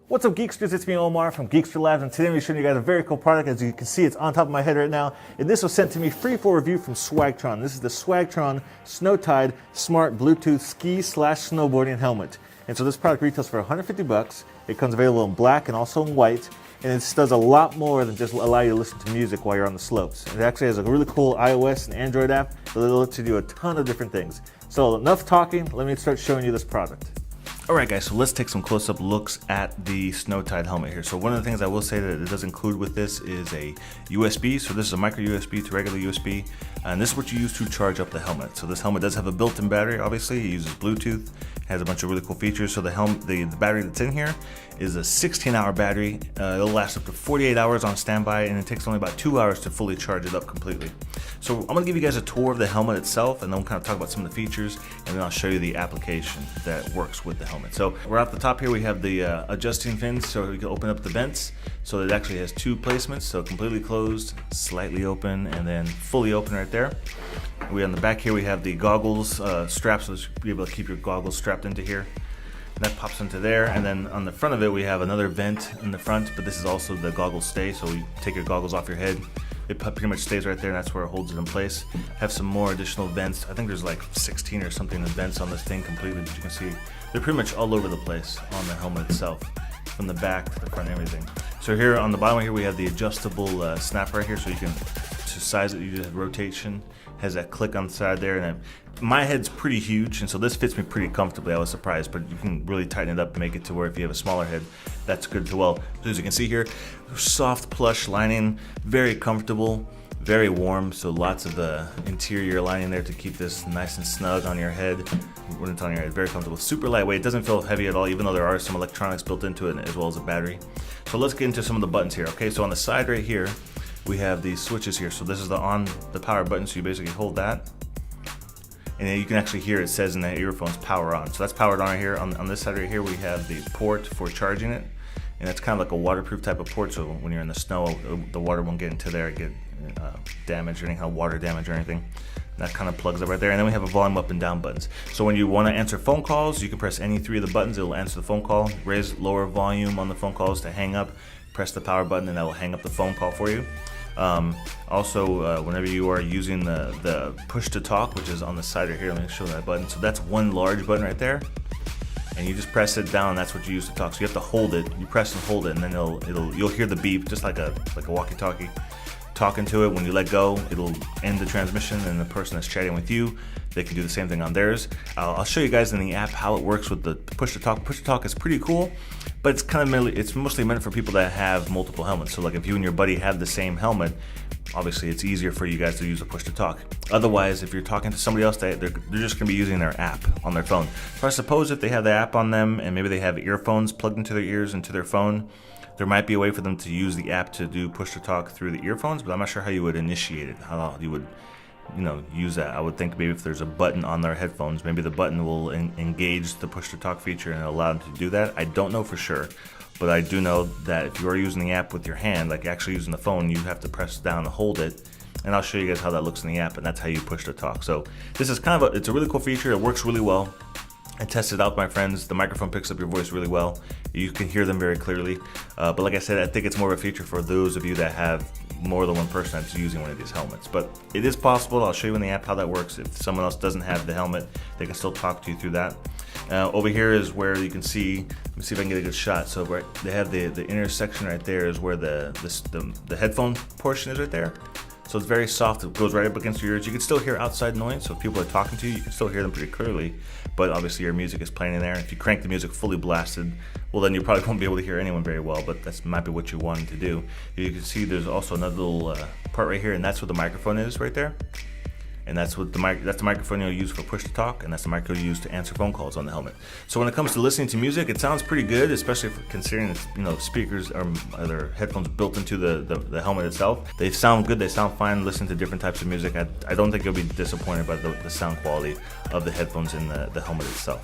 What's up, Geeksters? It's me, Omar from Geekster Labs, and today I'm showing you guys a very cool product. As you can see, it's on top of my head right now, and this was sent to me free for review from Swagtron. This is the Swagtron Snowtide Smart Bluetooth Ski/Snowboarding Helmet. And so this product retails for 150 bucks. It comes available in black and also in white, and it does a lot more than just allow you to listen to music while you're on the slopes. It actually has a really cool iOS and Android app that lets you do a ton of different things. So enough talking, let me start showing you this product. Alright guys, so let's take some close-up looks at the Snowtide helmet here. So one of the things I will say that it does include with this is a USB. So this is a micro USB to regular USB, and this is what you use to charge up the helmet. So this helmet does have a built-in battery, obviously. It uses Bluetooth, has a bunch of really cool features. So the battery that's in here is a 16-hour battery. It'll last up to 48 hours on standby, and it takes only about 2 hours to fully charge it up completely. So I'm gonna give you guys a tour of the helmet itself, and then we'll kind of talk about some of the features, and then I'll show you the application that works with the helmet. So we're at the top here, we have the adjusting fins, so we can open up the vents. So it actually has two placements, so completely closed, slightly open, and then fully open right there. On the back here, we have the goggles straps, so you'll be able to keep your goggles strapped into here. And that pops into there, and then on the front of it, we have another vent in the front, but this is also the goggles stay, so you take your goggles off your head. It pretty much stays right there, and that's where it holds it in place. Have some more additional vents. I think there's like 16 or something of vents on this thing completely, but you can see they're pretty much all over the place on the helmet itself, from the back to the front and everything. So here on the bottom here, we have the adjustable snap right here, so you can to size it. You just have rotation, has that click on the side there, and my head's pretty huge, and so this fits me pretty comfortably. I was surprised, but you can really tighten it up and make it to where if you have a smaller head, that's good as well. So as you can see here, soft plush lining, very comfortable, very warm, so lots of the interior lining there to keep this nice and snug on your head. When it's on your head, very comfortable, super lightweight. It doesn't feel heavy at all, even though there are some electronics built into it as well as a battery. So let's get into some of the buttons here. Okay, so on the side right here, we have these switches here. So this is the power button, so you basically hold that, and then you can actually hear it says in the earphones power on. So that's powered on right here. On this side right here, we have the port for charging it, and it's kind of like a waterproof type of port, so when you're in the snow, the water won't get into there, get damaged or anything, water damage or anything. That kind of plugs up right there. And then we have a volume up and down buttons. So when you want to answer phone calls, you can press any three of the buttons. It'll answer the phone call. Raise, lower volume on the phone calls to hang up. Press the power button, and that will hang up the phone call for you. Also, whenever you are using the push to talk, which is on the side right here, let me show that button. So that's one large button right there, and you just press it down. That's what you use to talk. So you have to hold it. You press and hold it, and then you'll hear the beep, just like a walkie-talkie. Talking to it, when you let go, it'll end the transmission, and the person that's chatting with you, they can do the same thing on theirs. I'll show you guys in the app how it works with the push to talk. Push to talk is pretty cool, but it's mostly meant for people that have multiple helmets. So like if you and your buddy have the same helmet, obviously it's easier for you guys to use the push to talk. Otherwise, if you're talking to somebody else, they're just going to be using their app on their phone. So I suppose if they have the app on them and maybe they have earphones plugged into their ears into their phone, there might be a way for them to use the app to do push to talk through the earphones, but I'm not sure how you would initiate it, how you would use that. I would think maybe if there's a button on their headphones, maybe the button will engage the push to talk feature and allow them to do that. I don't know for sure, but I do know that if you are using the app with your hand, like actually using the phone, you have to press down and hold it. And I'll show you guys how that looks in the app, and that's how you push to talk. So this is it's a really cool feature. It works really well. I tested out with my friends. The microphone picks up your voice really well. You can hear them very clearly. But like I said, I think it's more of a feature for those of you that have more than one person that's using one of these helmets. But it is possible. I'll show you in the app how that works. If someone else doesn't have the helmet, they can still talk to you through that. Over here is where you can see, let me see if I can get a good shot. So they have the intersection right there is where the headphone portion is right there. So it's very soft, it goes right up against your ears. You can still hear outside noise, so if people are talking to you, you can still hear them pretty clearly, but obviously your music is playing in there. If you crank the music fully blasted, well then you probably won't be able to hear anyone very well, but that might be what you wanted to do. You can see there's also another little part right here, and that's where the microphone is right there. And that's the microphone you'll use for push to talk, and that's the microphone you use to answer phone calls on the helmet. So when it comes to listening to music, it sounds pretty good, especially considering it's, speakers or other headphones built into the helmet itself. They sound good, they sound fine listening to different types of music. I don't think you'll be disappointed by the sound quality of the headphones in the helmet itself.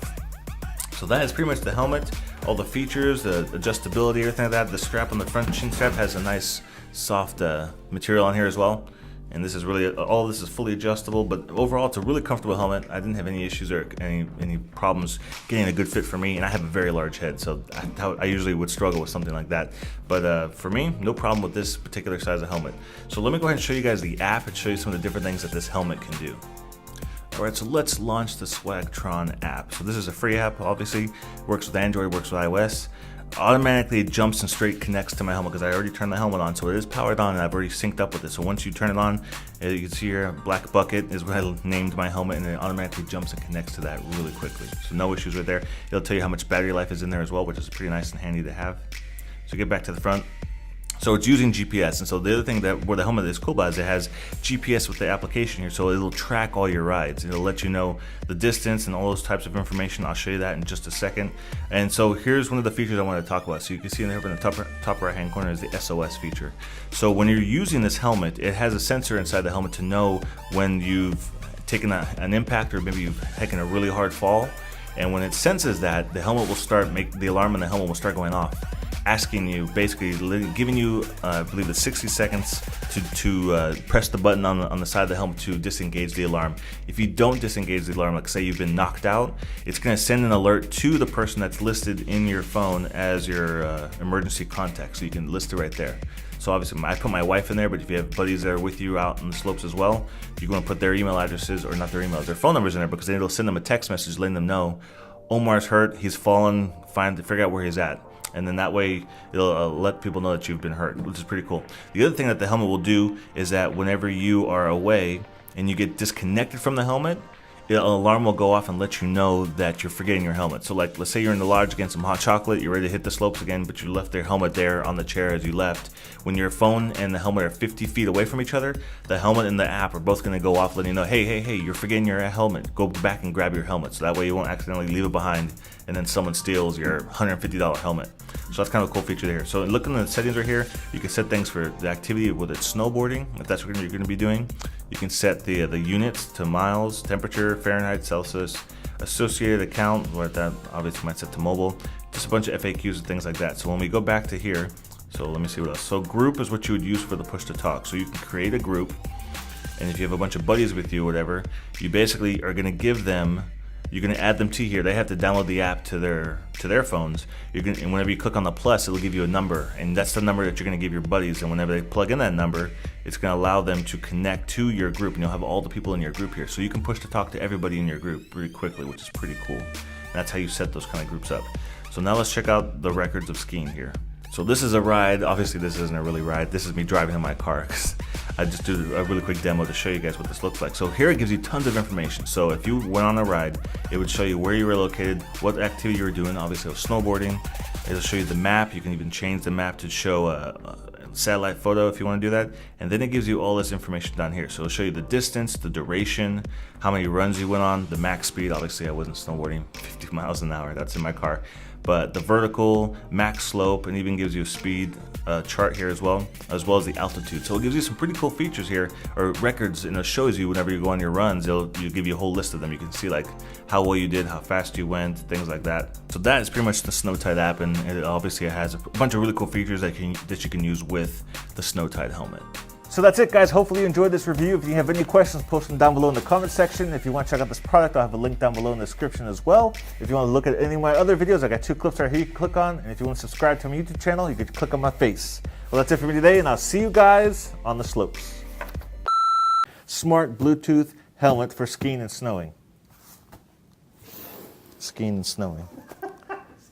So that is pretty much the helmet, all the features, the adjustability, everything like that. The strap on the front chin strap has a nice soft material on here as well. And this is really, all this is fully adjustable, but overall it's a really comfortable helmet. I didn't have any issues or any problems getting a good fit for me, and I have a very large head, so I usually would struggle with something like that. But for me, no problem with this particular size of helmet. So let me go ahead and show you guys the app and show you some of the different things that this helmet can do. Alright, so let's launch the Swagtron app. So this is a free app, obviously, works with Android, works with iOS. Automatically it jumps and straight connects to my helmet because I already turned the helmet on, so it is powered on and I've already synced up with it. So once you turn it on, you can see here, black bucket is what I named my helmet, and it automatically jumps and connects to that really quickly. So no issues right there. It'll tell you how much battery life is in there as well, which is pretty nice and handy to have. So get back to the front. So it's using GPS, and so the other thing that where the helmet is cool about is it has GPS with the application here, so it'll track all your rides. It'll let you know the distance and all those types of information. I'll show you that in just a second. And so here's one of the features I want to talk about. So you can see in there in the top right hand corner is the SOS feature. So when you're using this helmet, it has a sensor inside the helmet to know when you've taken an impact or maybe you've taken a really hard fall. And when it senses that, the helmet will start, the alarm in the helmet will start going off, asking you, basically giving you, I believe it's 60 seconds to press the button on the side of the helmet to disengage the alarm. If you don't disengage the alarm, like say you've been knocked out, it's going to send an alert to the person that's listed in your phone as your emergency contact, so you can list it right there. So obviously I put my wife in there, but if you have buddies that are with you out on the slopes as well, you're going to put their email addresses, or not their emails, their phone numbers in there, because then it'll send them a text message letting them know Omar's hurt, he's fallen, figure out where he's at. And then that way it'll let people know that you've been hurt, which is pretty cool. The other thing that the helmet will do is that whenever you are away and you get disconnected from the helmet, an alarm will go off and let you know that you're forgetting your helmet. So like, let's say you're in the lodge getting some hot chocolate, you're ready to hit the slopes again, but you left their helmet there on the chair as you left. When your phone and the helmet are 50 feet away from each other, the helmet and the app are both gonna go off letting you know, hey, you're forgetting your helmet. Go back and grab your helmet. So that way you won't accidentally leave it behind and then someone steals your $150 helmet. So that's kind of a cool feature there. So looking at the settings right here, you can set things for the activity, whether it's snowboarding, if that's what you're going to be doing. You can set the units to miles, temperature, Fahrenheit, Celsius, associated account, where that obviously might set to mobile, just a bunch of FAQs and things like that. So when we go back to here, so let me see what else. So group is what you would use for the push to talk. So you can create a group, and if you have a bunch of buddies with you or whatever, you basically are going to give them, you're going to add them to here. They have to download the app to their phones. And whenever you click on the plus, it'll give you a number, and that's the number that you're going to give your buddies. And whenever they plug in that number, it's going to allow them to connect to your group, and you'll have all the people in your group here. So you can push to talk to everybody in your group pretty quickly, which is pretty cool. And that's how you set those kind of groups up. So now let's check out the records of skiing here. So this is a ride. Obviously this isn't a really ride. This is me driving in my car, because I just did a really quick demo to show you guys what this looks like. So here it gives you tons of information. So if you went on a ride, it would show you where you were located, what activity you were doing. Obviously it was snowboarding. It'll show you the map. You can even change the map to show a satellite photo if you want to do that. And then it gives you all this information down here. So it'll show you the distance, the duration, how many runs you went on, the max speed. Obviously I wasn't snowboarding 50 miles an hour. That's in my car. But the vertical, max slope, and even gives you a speed chart here as well as the altitude. So it gives you some pretty cool features here, or records, and it shows you whenever you go on your runs, it'll give you a whole list of them. You can see like how well you did, how fast you went, things like that. So that is pretty much the Snowtide app, and it obviously has a bunch of really cool features that you can use with the Snowtide helmet. So that's it, guys. Hopefully you enjoyed this review. If you have any questions, post them down below in the comment section. If you want to check out this product, I'll have a link down below in the description as well. If you want to look at any of my other videos, I got 2 clips right here you can click on. And if you want to subscribe to my YouTube channel, you can click on my face. Well, that's it for me today, and I'll see you guys on the slopes. Smart Bluetooth helmet for skiing and snowing. Skiing and snowing.